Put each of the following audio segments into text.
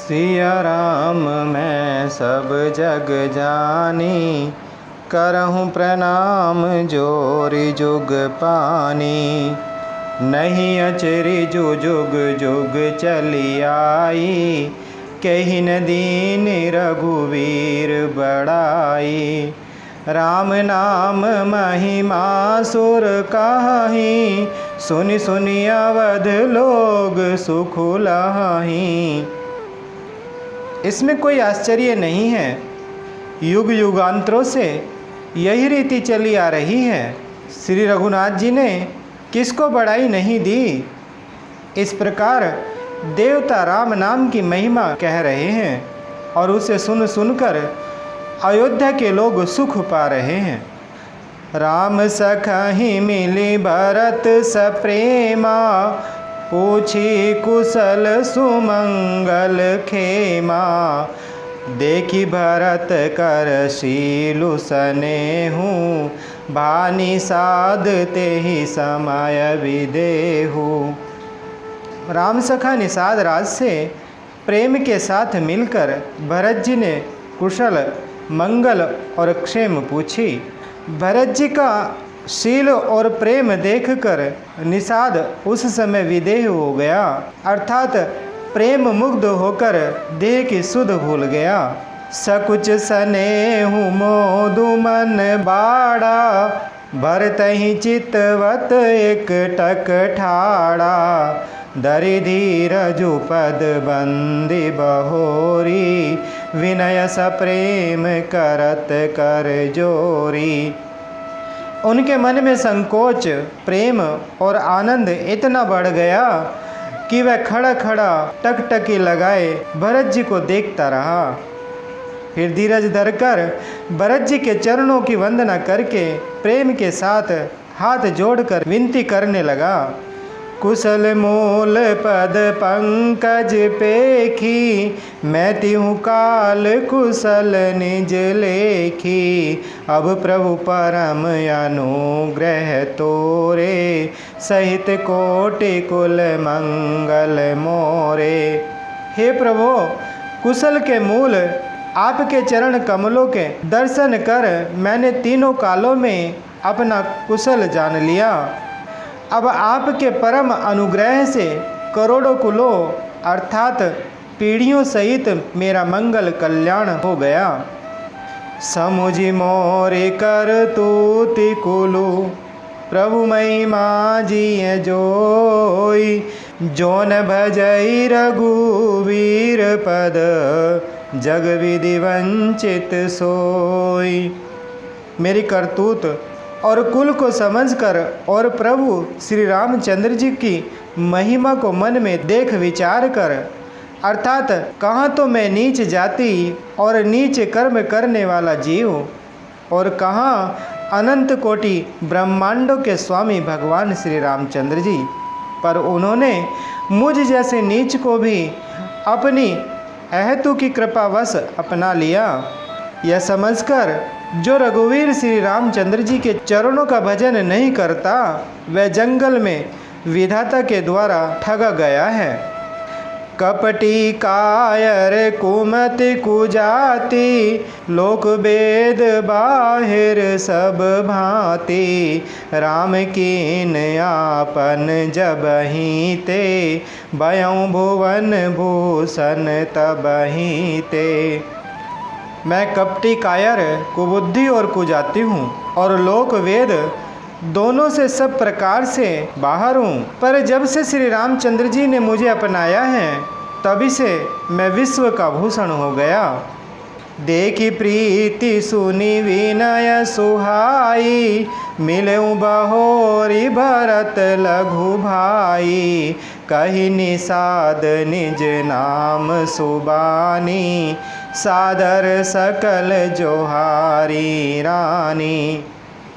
सिया राम मैं सब जग जानी, करहूँ प्रणाम जोरि जुग पानी। नहीं अचरि जो जुग जुग चली आई, कही न दीन रघुवीर बड़ाई। राम नाम महिमा सुर काहि, सुनि सुनि अवध लोग सुख लाहि। इसमें कोई आश्चर्य नहीं है, युग युगांतरों से यही रीति चली आ रही है। श्री रघुनाथ जी ने किसको बड़ाई नहीं दी। इस प्रकार देवता राम नाम की महिमा कह रहे हैं और उसे सुन सुनकर अयोध्या के लोग सुख पा रहे हैं। राम सखहि मिली भरत सप्रेमा, पूछी कुशल सुमंगल खेमा। देखी भरत कर शीलु सनेहु, भानि साध तेहि समय विदेहु। राम सखा निषाद राज से प्रेम के साथ मिलकर भरत जी ने कुशल मंगल और क्षेम पूछी। भरत जी का शील और प्रेम देखकर निषाद उस समय विदेह हो गया, अर्थात प्रेम मुग्ध होकर देह की सुध भूल गया। सकुच सनेहु मोदु मन बाड़ा, भरतहि चितवत एक टक ठाड़ा। दरि धीरजु पद बंदी बहोरी, विनय सप्रेम करत कर जोरी। उनके मन में संकोच, प्रेम और आनंद इतना बढ़ गया कि वह खड़ा खड़ा टकटकी लगाए भरत जी को देखता रहा। फिर धीरज धरकर भरत जी के चरणों की वंदना करके प्रेम के साथ हाथ जोड़कर विनती करने लगा। कुशल मूल पद पंकज पेखी, मैं तिहु काल कुशल निज लेखी। अब प्रभु परम अनुग्रह तोरे, सहित कोटि कुल मंगल मोरे। हे प्रभु, कुशल के मूल आपके चरण कमलों के दर्शन कर मैंने तीनों कालों में अपना कुशल जान लिया। अब आपके परम अनुग्रह से करोड़ों कुलों अर्थात पीढ़ियों सहित मेरा मंगल कल्याण हो गया। समुझि मोरि कर तूति कुलु, प्रभु महिमा जिय जोई। जोन भजई रघुवीर पद, जग विधि वंचित सोई। मेरी करतूत और कुल को समझकर और प्रभु श्री रामचंद्र जी की महिमा को मन में देख विचार कर, अर्थात कहाँ तो मैं नीच जाति और नीच कर्म करने वाला जीव, और कहाँ अनंत कोटि ब्रह्मांडों के स्वामी भगवान श्री रामचंद्र जी, पर उन्होंने मुझ जैसे नीच को भी अपनी अहेतु की कृपावश अपना लिया। यह समझकर जो रघुवीर श्री रामचंद्र जी के चरणों का भजन नहीं करता, वह जंगल में विधाता के द्वारा ठगा गया है। कपटी कायर कुमति कुजाति, लोक वेद बाहिर सब भांति। राम कीन आपन जबहि ते, बयऊँ भुवन भूषण तबहि ते। मैं कपटी कायर कुबुद्धि और कुजाति हूँ और लोक वेद दोनों से सब प्रकार से बाहर हूँ, पर जब से श्री रामचंद्र जी ने मुझे अपनाया है तभी से मैं विश्व का भूषण हो गया। देखी प्रीति सुनी विनय सुहाई, मिलऊँ बहोरी भरत लघु भाई। कही निषाद निज नाम सुबानी, सादर सकल जोहारी रानी।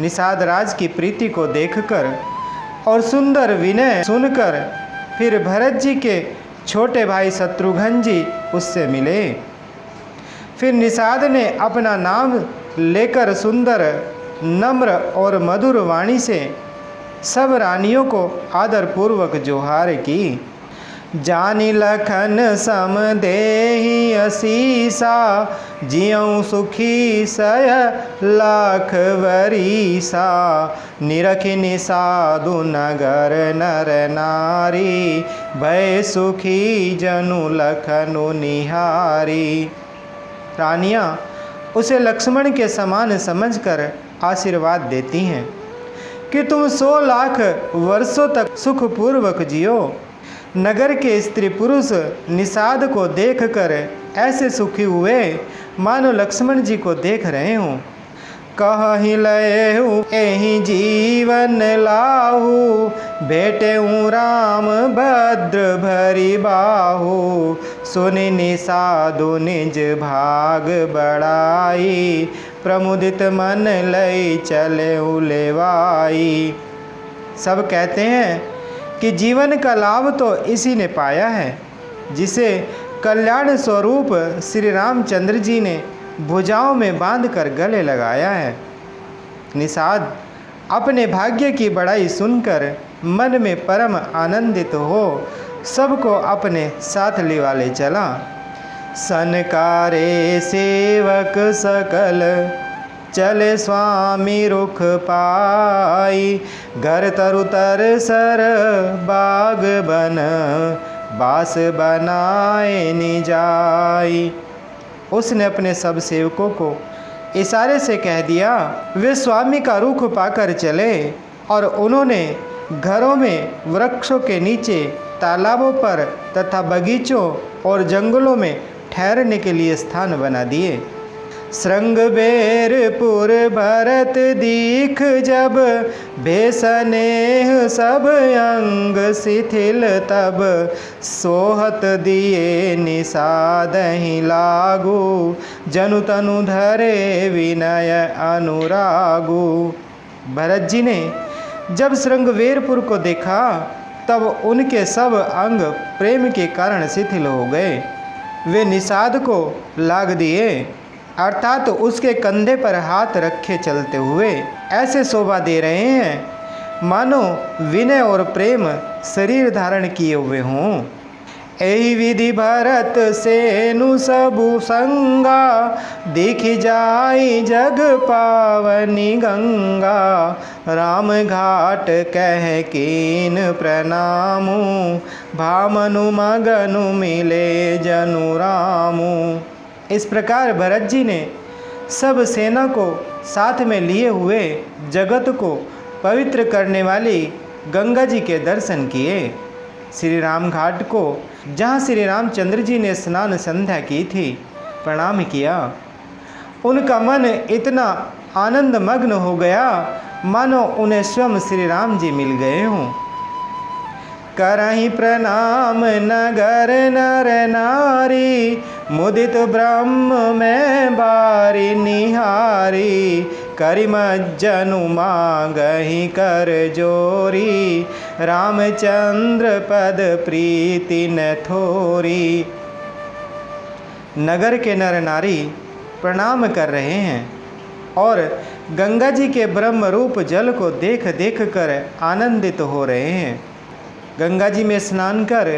निषाद राज की प्रीति को देखकर और सुंदर विनय सुनकर फिर भरत जी के छोटे भाई शत्रुघ्न जी उससे मिले। फिर निषाद ने अपना नाम लेकर सुंदर नम्र और मधुर वाणी से सब रानियों को आदरपूर्वक जोहार की। जानि लखन सम देहि असीसा, जियऊँ सुखी सय लाख वरीसा। निरखि निसाधु नगर नर नारी, भय सुखी जनु लखनु निहारी। रानियाँ उसे लक्ष्मण के समान समझकर आशीर्वाद देती हैं कि तुम 100 लाख वर्षों तक सुखपूर्वक जियो। नगर के स्त्री पुरुष निषाद को देखकर ऐसे सुखी हुए मानो लक्ष्मण जी को देख रहे हों। कहहि लयहु एहि जीवन लाहु, भेटेहु राम भद्र भरी बाहु। सुनि निषादु निज भाग बड़ाई, प्रमुदित मन लई चले लेवाई। सब कहते हैं कि जीवन का लाभ तो इसी ने पाया है जिसे कल्याण स्वरूप श्री रामचंद्र जी ने भुजाओं में बांधकर गले लगाया है। निषाद अपने भाग्य की बड़ाई सुनकर मन में परम आनंदित हो सबको अपने साथ लिवाले चला। सनकारे सेवक सकल, चले स्वामी रुख पाई। घर तरु तर सर बाग बन, बास बनाए निजाई। उसने अपने सब सेवकों को इशारे से कह दिया वे स्वामी का रुख पाकर चले, और उन्होंने घरों में, वृक्षों के नीचे, तालाबों पर तथा बगीचों और जंगलों में ठहरने के लिए स्थान बना दिए। श्रृंगबेरपुर भरत दीख जब, भेसनेह सब अंग शिथिल तब। सोहत दिए निषादहि लागू, जनु तनु धरे विनय अनुरागू। भरत जी ने जब श्रृंगबेरपुर को देखा तब उनके सब अंग प्रेम के कारण शिथिल हो गए। वे निषाद को लाग दिए, अर्थात उसके कंधे पर हाथ रखे चलते हुए ऐसे शोभा दे रहे हैं मानो विनय और प्रेम शरीर धारण किए हुए हों। एहि विधि भरत सेनु सबु संगा, देखि जाई जग पावनी गंगा। राम घाट कह कीन प्रणामु, भामनु मगनु मिले जनु रामू। इस प्रकार भरत जी ने सब सेना को साथ में लिए हुए जगत को पवित्र करने वाली गंगा जी के दर्शन किए। श्री राम घाट को, जहाँ श्री रामचंद्र जी ने स्नान संध्या की थी, प्रणाम किया। उनका मन इतना आनंद मग्न हो गया मानो उन्हें स्वयं श्री राम जी मिल गए हों। करहि प्रणाम नगर नर नारी, मुदित ब्रह्म में बारी निहारी। करिम जनु मांगहि कर जोरी, रामचंद्र पद प्रीति न थोरी। नगर के नर नारी प्रणाम कर रहे हैं और गंगा जी के ब्रह्म रूप जल को देख देख कर आनंदित हो रहे हैं। गंगा जी में स्नान कर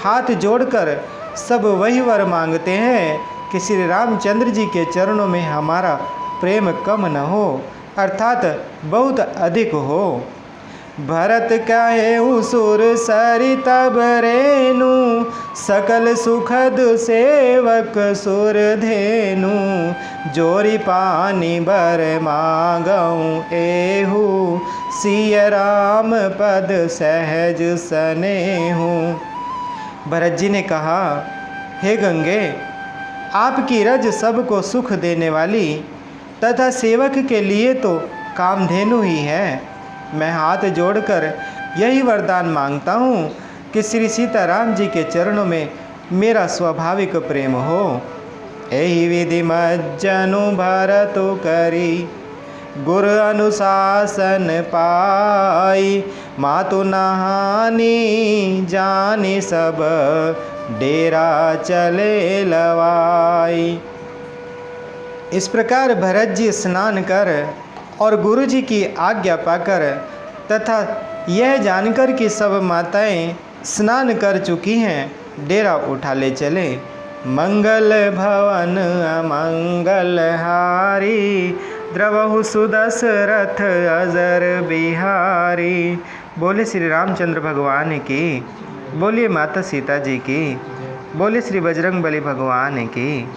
हाथ जोड़कर सब वही वर मांगते हैं कि श्री रामचंद्र जी के चरणों में हमारा प्रेम कम न हो, अर्थात बहुत अधिक हो। भरत कहे उसुर सरि तब रेनु, सकल सुखद सेवक सुर धेनु। जोरी पानी बर मांगऊँ एहू, सिय राम पद सहज सनेहू। भरत जी ने कहा, हे गंगे, आपकी रज सबको सुख देने वाली तथा सेवक के लिए तो कामधेनु ही है। मैं हाथ जोड़कर यही वरदान मांगता हूँ कि श्री सीताराम जी के चरणों में मेरा स्वाभाविक प्रेम हो। एहि विधि मज्जनु भरत करी, गुर अनुशासन पाई। मातु नहानी जानी सब, डेरा चले लवाई। इस प्रकार भरत जी स्नान कर और गुरु जी की आज्ञा पाकर तथा यह जानकर कि सब माताएं स्नान कर चुकी हैं, डेरा उठा ले चले। मंगल भवन अमंगल हारी, द्रवहु सुदशरथ अजर बिहारी। बोले श्री रामचंद्र भगवान की, बोलिए माता सीता जी की, बोले श्री बजरंग बली भगवान की।